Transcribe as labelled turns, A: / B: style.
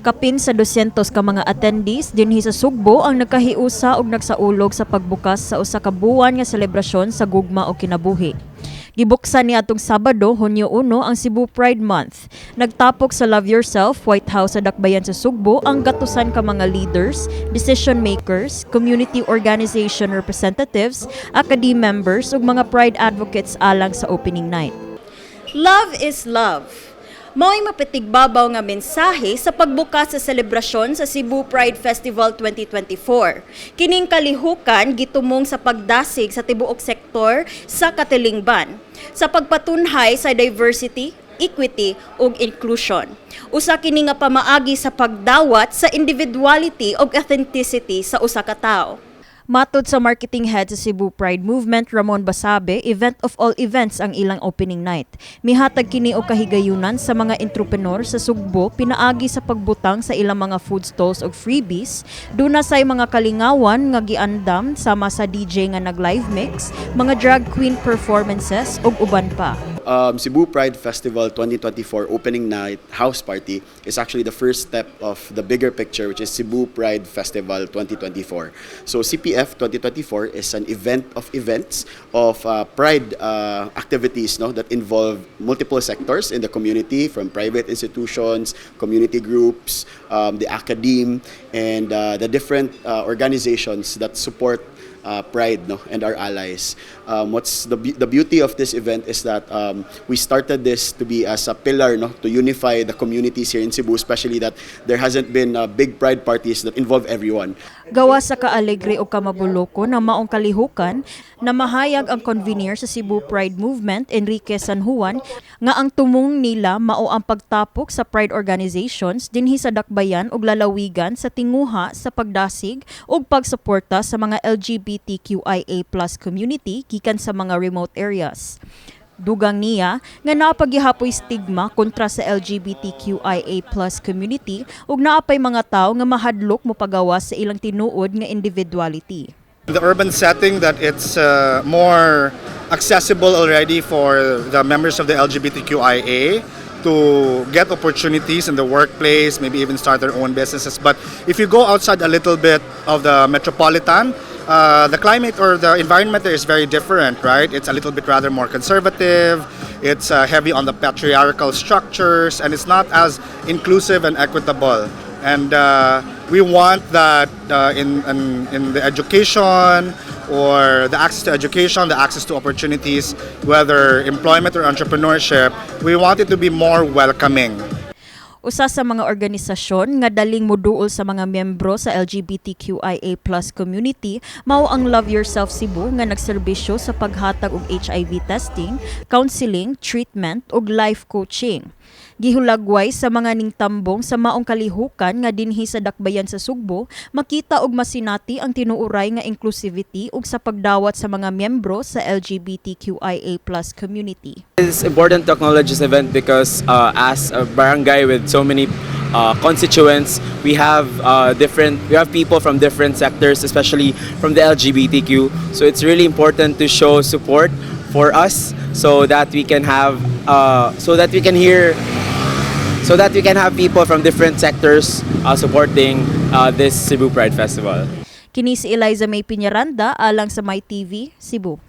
A: Kapin sa 200 ka mga attendees dinhi sa Sugbo ang nagkahiusa og nagsaulog sa pagbukas sa usa ka buwan nga selebrasyon sa gugma o kinabuhi. Gibuksan ni atong Sabado, Hunyo 1 ang Cebu Pride Month. Nagtapok sa Love Yourself, White House sa Dakbayan sa Sugbo ang gatusan ka mga leaders, decision makers, community organization representatives, academy members ug mga pride advocates alang sa opening night.
B: Love is love. Mao'y mapitigbabaw nga mensahe sa pagbukas sa selebrasyon sa Cebu Pride Festival 2024. Kining kalihukan gitumong sa pagdasig sa tibuok sektor sa katilingban, sa pagpatunhay sa diversity, equity ug inclusion. Usa kini nga pamaagi sa pagdawat sa individuality ug authenticity sa usa ka tawo.
A: Matod sa marketing head sa Cebu Pride Movement, Ramon Basabe, event of all events ang ilang opening night. Mihatag kini og kahigayunan sa mga entrepreneur sa Sugbo pinaagi sa pagbutang sa ilang mga food stalls ug freebies, duna say mga kalingawan nga giandam sama sa DJ nga nag-live mix, mga drag queen performances ug uban pa.
C: Cebu Pride Festival 2024 opening night house party is actually the first step of the bigger picture, which is Cebu Pride Festival 2024. So CPF 2024 is an event of events of pride activities that involve multiple sectors in the community, from private institutions, community groups, the academe, and the different organizations that support Pride and our allies. What's the beauty of this event is that we started this to be as a pillar to unify the communities here in Cebu, especially that there hasn't been big Pride parties that involve everyone.
A: Gawa sa kaalegre o kamabuloko na maong kalihukan na mahayag ang convener sa Cebu Pride Movement, Enrique San Juan, nga ang tumong nila mao ang pagtapok sa Pride organizations dinhi sa Dakbayan ug lalawigan sa tinguha sa pagdasig ug pagsuporta sa mga LGBTQIA+ community gikan sa mga remote areas. Dugang niya nga napaghihapoy stigma kontra sa LGBTQIA+ community ug naapay mga tawo nga mahadlok mo pagawas sa ilang tinuod nga individuality.
D: The urban setting that it's more accessible already for the members of the LGBTQIA to get opportunities in the workplace, maybe even start their own businesses. But if you go outside a little bit of the metropolitan, the climate or the environment there is very different, right? It's a little bit rather more conservative, it's heavy on the patriarchal structures, and it's not as inclusive and equitable. And we want that in the education or the access to education, the access to opportunities, whether employment or entrepreneurship, we want it to be more welcoming.
A: Usa sa mga organisasyon nga daling moduol sa mga miyembro sa LGBTQIA+ community mao ang Love Yourself Cebu nga nagserbisyo sa paghatag og HIV testing, counseling, treatment ug life coaching. Gihulagway sa mga ningtambong sa maong kalihukan nga dinhi sa Dakbayan sa Sugbo, makita og masinati ang tinuuray nga inclusivity ug sa pagdawat sa mga miyembro sa LGBTQIA+ community.
E: It's important to acknowledge this event because as a barangay with so many constituents, we have people from different sectors, especially from the LGBTQ. So it's really important to show support for us so that we can have people from different sectors supporting this Cebu Pride Festival.
A: Kini si Elaiza Penaranda alang sa My TV Cebu.